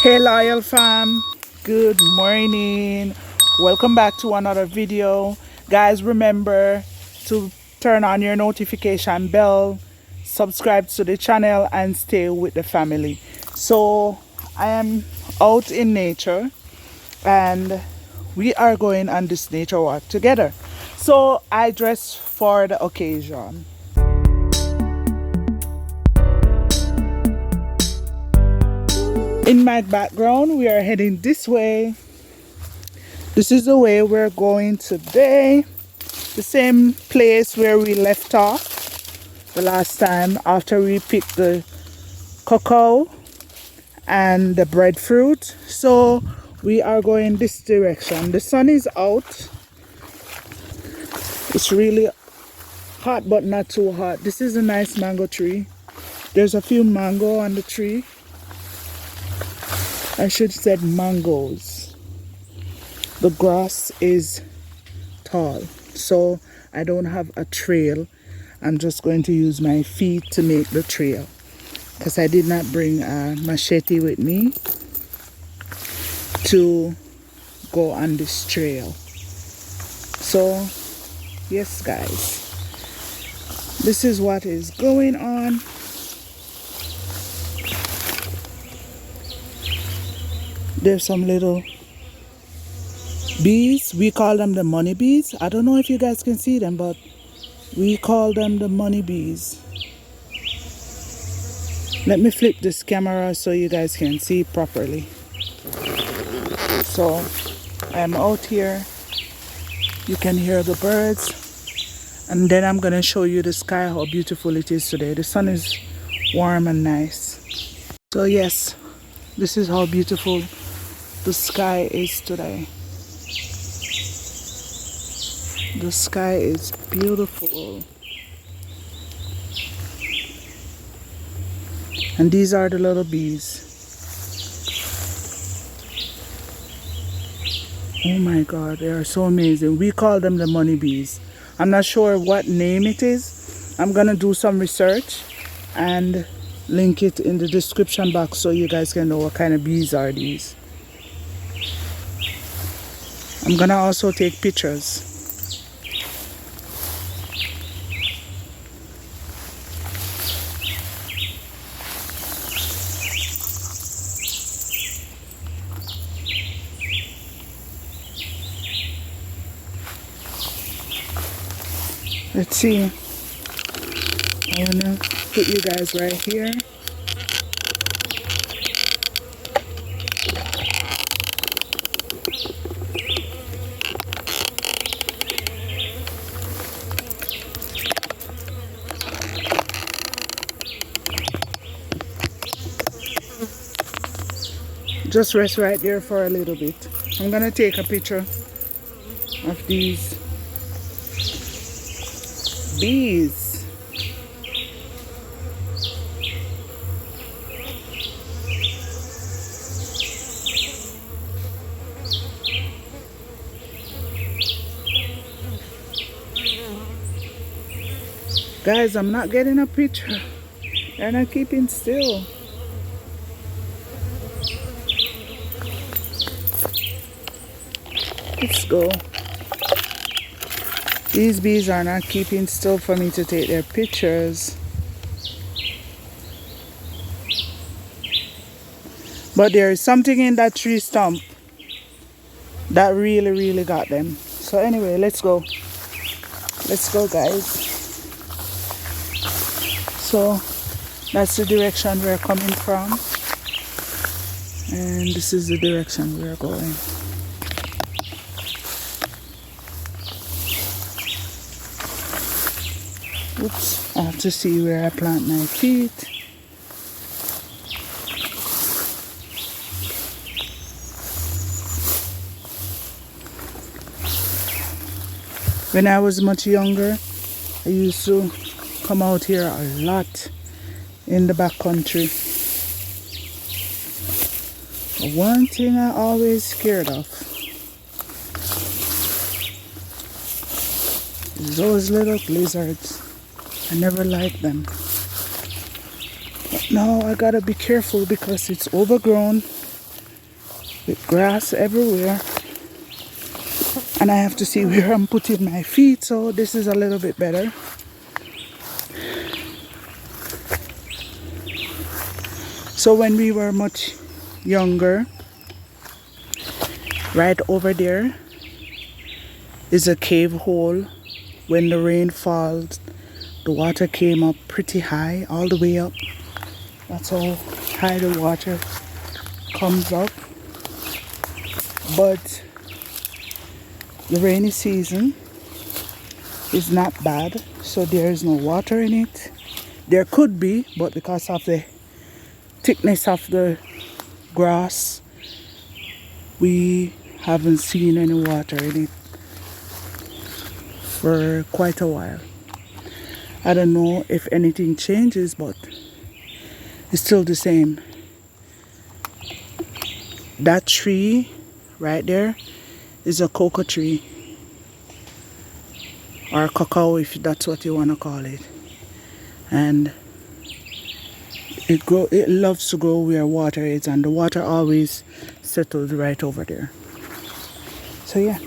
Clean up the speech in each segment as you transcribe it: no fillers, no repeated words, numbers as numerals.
Hey loyal fam, good morning. Welcome back to another video. Guys, remember to turn on your notification bell, subscribe to the channel and stay with the family. So I am out in nature and we are going on this nature walk together. So I dress for the occasion. In my background, we are heading this way. This is the way we're going today. The same place where we left off the last time after we picked the cocoa and the breadfruit. So we are going this direction. The sun is out. It's really hot but not too hot. This is a nice mango tree. There's a few mango on the tree. I should have said mangoes. The grass is tall, so I don't have a trail. I'm just going to use my feet to make the trail because I did not bring a machete with me to go on this trail. So yes guys, this is what is going on. There's some little bees. We call them the money bees. I don't know if you guys can see them, but we call them the money bees. Let me flip this camera so you guys can see properly. So I'm out here. You can hear the birds. And then I'm going to show you the sky, how beautiful it is today. The sun is warm and nice. So yes, this is how beautiful the sky is today. The sky is beautiful. And these are the little bees. Oh my God, they are so amazing. We call them the money bees. I'm not sure what name it is. I'm gonna do some research and link it in the description box so you guys can know what kind of bees are these. I'm gonna also take pictures. Let's see. I wanna put you guys right here. Just rest right there for a little bit. I'm gonna take a picture of these bees. Guys, I'm not getting a picture. They're not keeping still. Let's go. These bees are not keeping still for me to take their pictures. But there is something in that tree stump that really got them. So anyway, let's go. Let's go guys. So that's the direction we're coming from. And this is the direction we're going. Oops, I have to see where I plant my feet. When I was much younger, I used to come out here a lot in the back country. But one thing I always scared of is those little lizards. I never liked them. But now I gotta be careful because it's overgrown with grass everywhere. And I have to see where I'm putting my feet, so this is a little bit better. So when we were much younger, right over there is a cave hole. When the rain falls, the water came up pretty high, all the way up. That's how high the water comes up. But the rainy season is not bad, so there is no water in it. There could be, but because of the thickness of the grass, we haven't seen any water in it for quite a while. I don't know if anything changes, but it's still the same. That tree right there is a cocoa tree, or cacao if that's what you want to call it. And it loves to grow where water is, and the water always settles right over there. So yeah,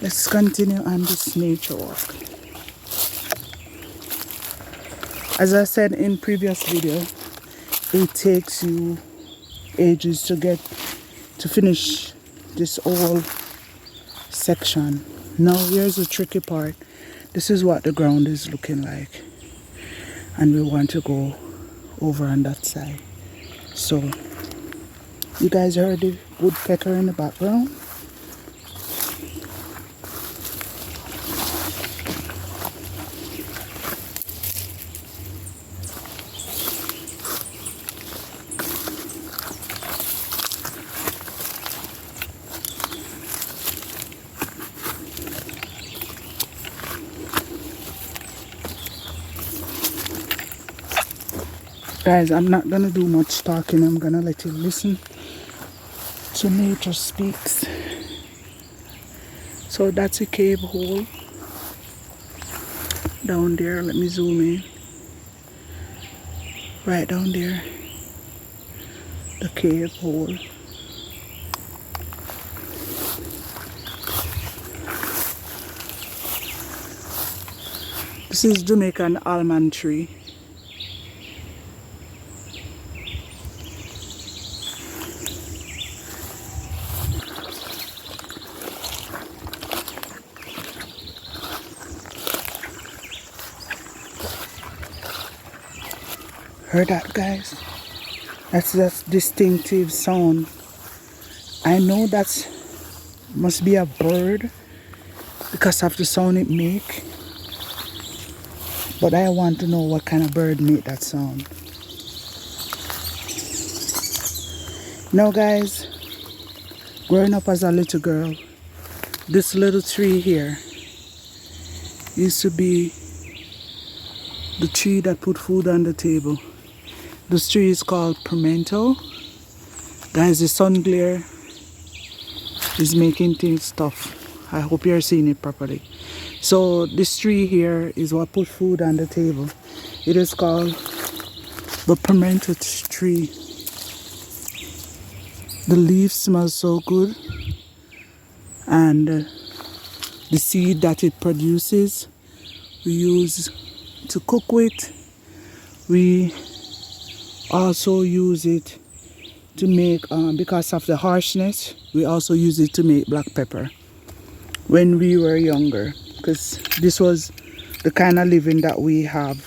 let's continue on this nature walk. As I said in previous video, it takes you ages to finish this whole section. Now here's the tricky part. This is what the ground is looking like, and we want to go over on that side. So you guys heard the woodpecker in the background? Guys, I'm not gonna do much talking. I'm gonna let you listen to nature speaks. So that's a cave hole down there. Let me zoom in. Right down there, the cave hole. This is Jamaican almond tree. Heard that, guys? That's that distinctive sound. I know that must be a bird because of the sound it make, but I want to know what kind of bird make that sound. Now guys, growing up as a little girl, this little tree here used to be the tree that put food on the table. This tree is called pimento. Guys, the sun glare is making things tough. I hope you're seeing it properly. So this tree here is what put food on the table. It is called the pimento tree. The leaves smell so good, and the seed that it produces we use to cook with. We also use it to make, because of the harshness, we also use it to make black pepper when we were younger, because this was the kind of living that we have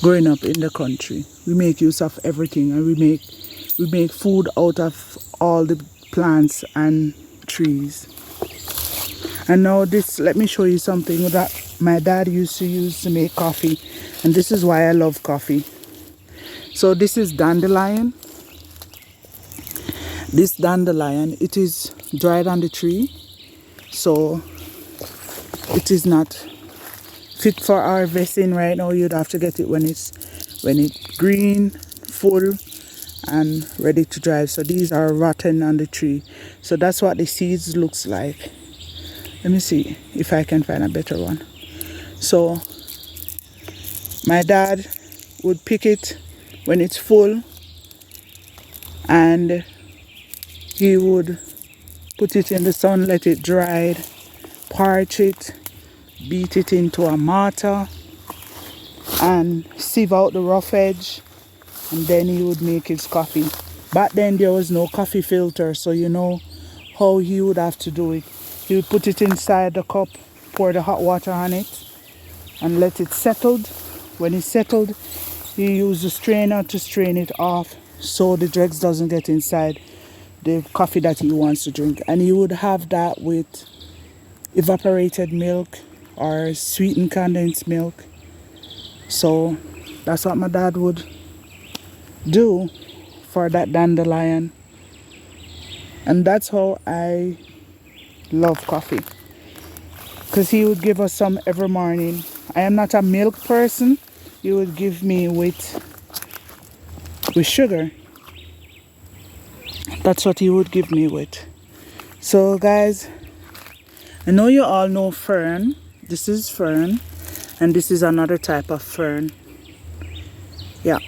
growing up in the country. We make use of everything, and we make food out of all the plants and trees. And now this, let me show you something that my dad used to use to make coffee, and this is why I love coffee. So this is dandelion. This dandelion, it is dried on the tree, so it is not fit for harvesting right now. You'd have to get it when it's green, full, and ready to dry. So these are rotten on the tree. So that's what the seeds looks like. Let me see if I can find a better one. So my dad would pick it when it's full, and he would put it in the sun, let it dry, parch it, beat it into a mortar, and sieve out the rough edge, and then he would make his coffee. Back then there was no coffee filter, so you know how he would have to do it. He would put it inside the cup, pour the hot water on it, and let it settle. When it settled, he used the strainer to strain it off so the dregs doesn't get inside the coffee that he wants to drink. And he would have that with evaporated milk or sweetened condensed milk. So that's what my dad would do for that dandelion. And that's how I love coffee, because he would give us some every morning. I am not a milk person. He would give me with sugar. That's what he would give me with. So guys, I know you all know fern. This is fern, and this is another type of fern. Yeah,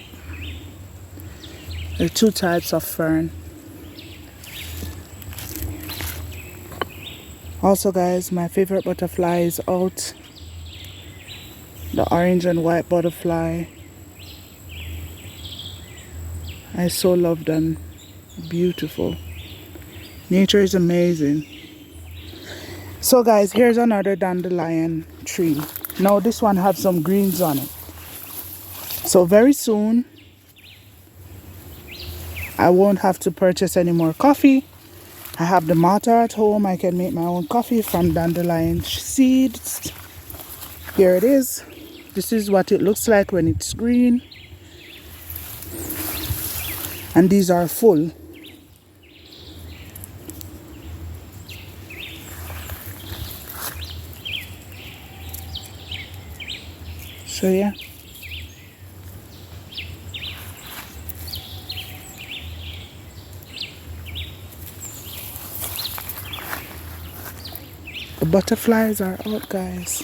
there are two types of fern. Also guys, my favorite butterfly is out. The orange and white butterfly. I so love them. Beautiful. Nature is amazing. So guys, here's another dandelion tree. Now this one has some greens on it. So very soon I won't have to purchase any more coffee. I have the mortar at home. I can make my own coffee from dandelion seeds. Here it is. This is what it looks like when it's green. And these are full. So yeah. The butterflies are out, guys.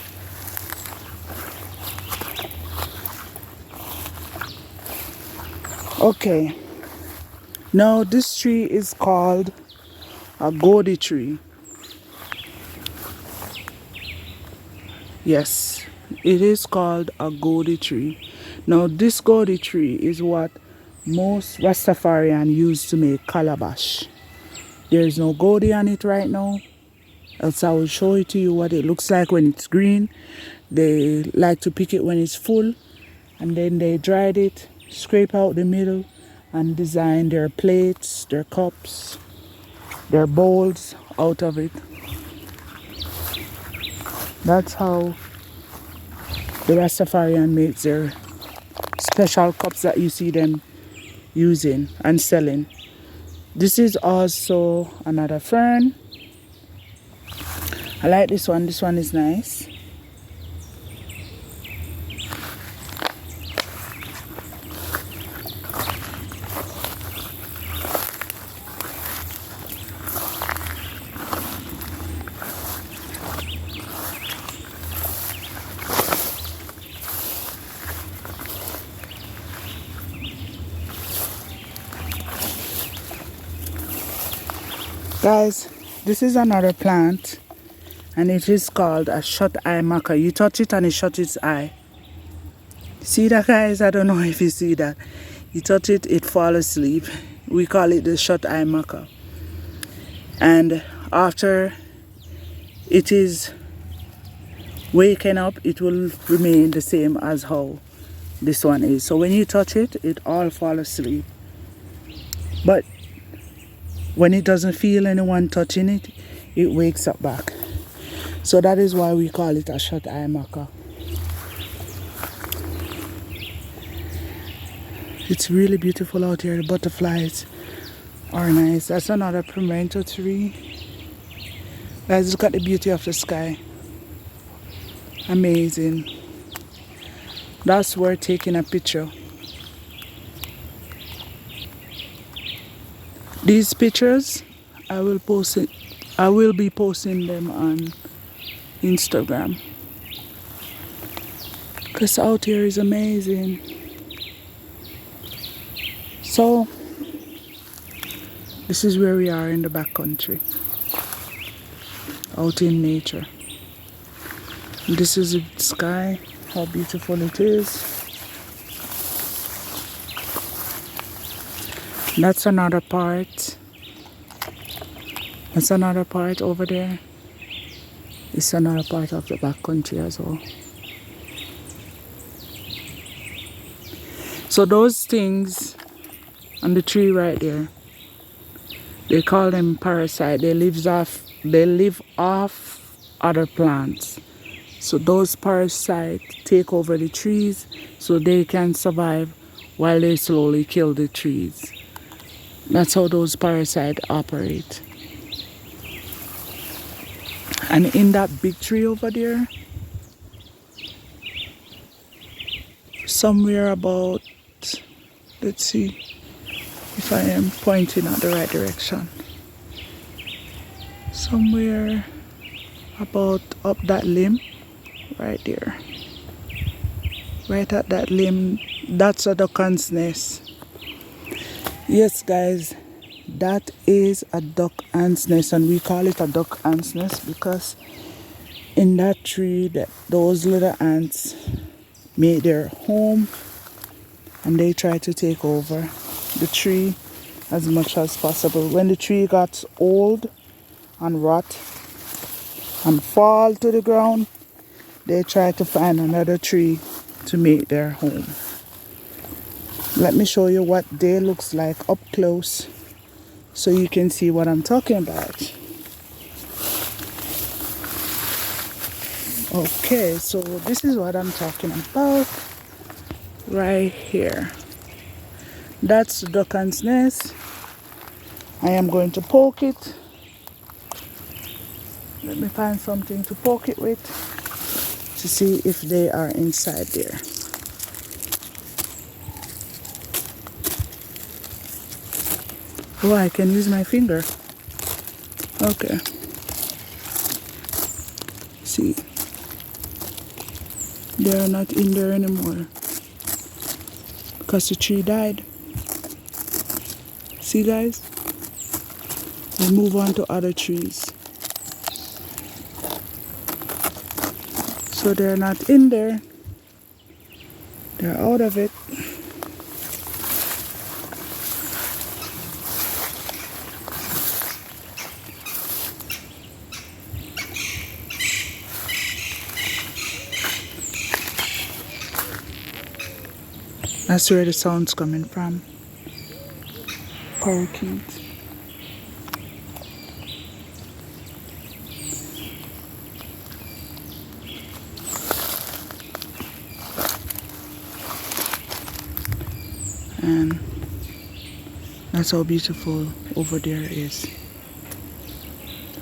Okay. Now this tree is called a Aglae tree. Yes, it is called a Aglae tree. Now this Aglae tree is what most Rastafarian use to make calabash. There is no Aglae on it right now, else I will show it to you what it looks like when it's green. They like to pick it when it's full, and then they dried it, scrape out the middle, and design their plates, their cups, their bowls out of it. That's how the Rastafarian makes their special cups that you see them using and selling. This is also another fern. I like this one. This one is nice. Guys, this is another plant, and it is called a shut-eye maca. You touch it and it shuts its eye. See that, guys? I don't know if you see that. You touch it, it falls asleep. We call it the shut-eye maca. And after it is waking up, it will remain the same as how this one is. So when you touch it, it all falls asleep. But when it doesn't feel anyone touching it, it wakes up back. So that is why we call it a shut-eye maca. It's really beautiful out here. The butterflies are nice. That's another pimento tree. Guys, look at the beauty of the sky. Amazing. That's worth taking a picture. These pictures, I will be posting them on Instagram. Because out here is amazing. So This is where we are in the back country, out in nature. This is the sky, how beautiful it is. That's another part. That's another part over there. It's another part of the back country as well. So those things on the tree right there, they call them parasite. They live off other plants. So those parasites take over the trees so they can survive while they slowly kill the trees. That's how those parasites operate. And in that big tree over there, somewhere about, let's see if I am pointing at the right direction. Somewhere about up that limb, right there. Right at that limb, that's a duck's nest. Yes, guys, that is a duck ant's nest, and we call it a duck ant's nest because in that tree, those little ants made their home, and they try to take over the tree as much as possible. When the tree got old and rot and fall to the ground, they try to find another tree to make their home. Let me show you what they looks like up close so you can see what I'm talking about. Okay, so this is what I'm talking about right here. That's the duck's nest. I am going to poke it. Let me find something to poke it with to see if they are inside there. Oh, I can use my finger. Okay. See, they are not in there anymore because the tree died. See, guys? We move on to other trees. So they're not in there. They're out of it. That's where the sound's coming from. Parakeets. And that's how beautiful over there is.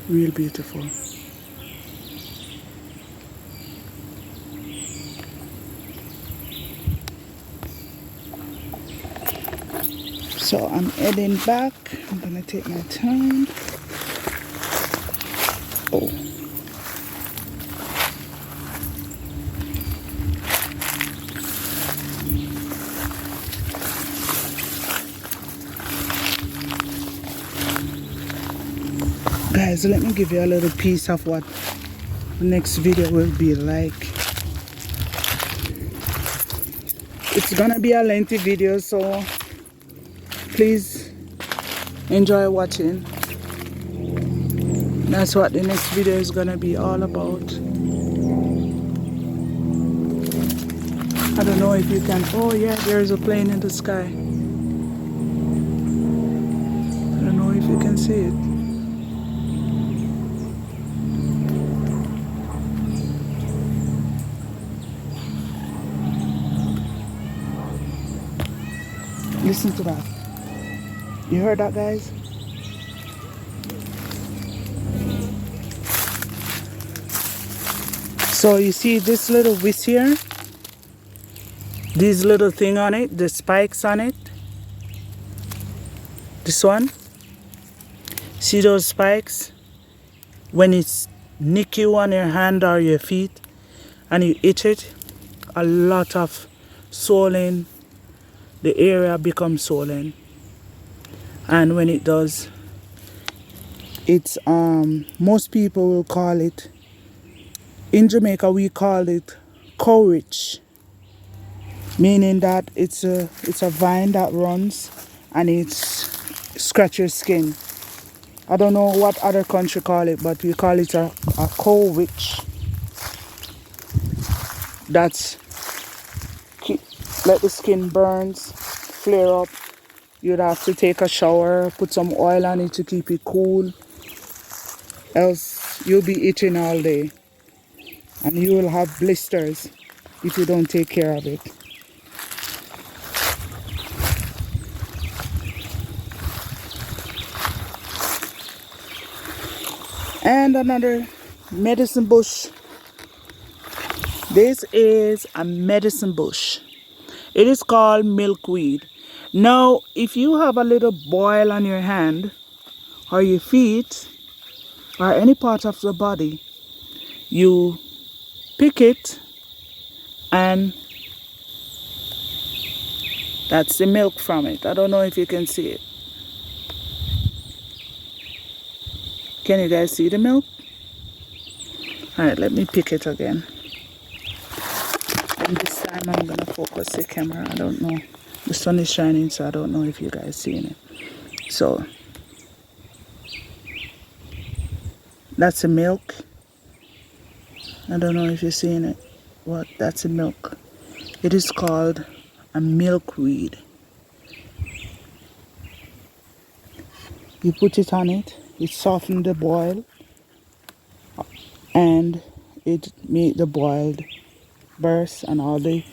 Real beautiful. So I'm heading back. I'm gonna take my time. Oh. Guys, let me give you a little piece of what the next video will be like. It's gonna be a lengthy video, so please enjoy watching. That's what the next video is gonna be all about. I don't know if you can, oh yeah, there's a plane in the sky. I don't know if you can see it. Listen to that. You heard that, guys? So you see this little whisk here? This little thing on it, the spikes on it. This one. See those spikes? When it's nick you on your hand or your feet and you itch it, a lot of swollen, the area becomes swollen. And when it does, It's most people will call it, in Jamaica we call it courage, meaning that it's a vine that runs and it's scratch your skin. I don't know what other country call it, but we call it a courage. That's let the skin burns, flare up. You'd have to take a shower, put some oil on it to keep it cool, else you'll be itching all day and you will have blisters if you don't take care of it. And another medicine bush. This is a medicine bush. It is called milkweed. Now, if you have a little boil on your hand or your feet or any part of the body, you pick it and that's the milk from it. I don't know if you can see it. Can you guys see the milk? Alright, let me pick it again. And this time I'm gonna focus the camera. I don't know. The sun is shining, so I don't know if you guys seeing it. So that's the milk. I don't know if you're seeing it. What? That's the milk. It is called a milkweed. You put it on it. It softens the boil and it make the boiled burst and all the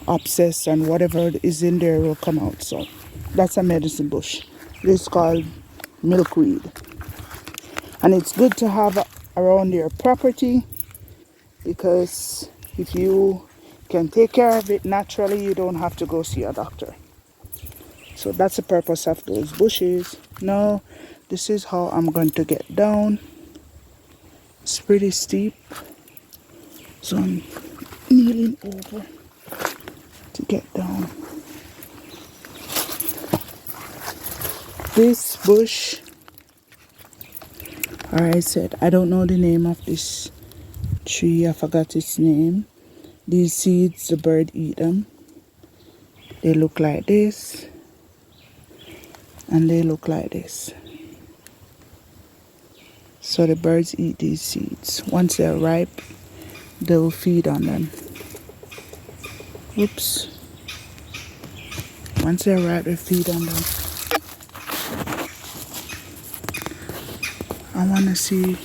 abscess and whatever is in there will come out. So that's a medicine bush. It's called milkweed. And it's good to have around your property because if you can take care of it naturally, you don't have to go see a doctor. So that's the purpose of those bushes. Now, this is how I'm going to get down. It's pretty steep. So I'm kneeling over to get down. This bush, or I said, I don't know the name of this tree. I forgot its name. These seeds, the bird eat them. They look like this. And they look like this. So the birds eat these seeds. Once they're ripe, they'll feed on them. Oops. Once they're ripe, they feed on them. I want to see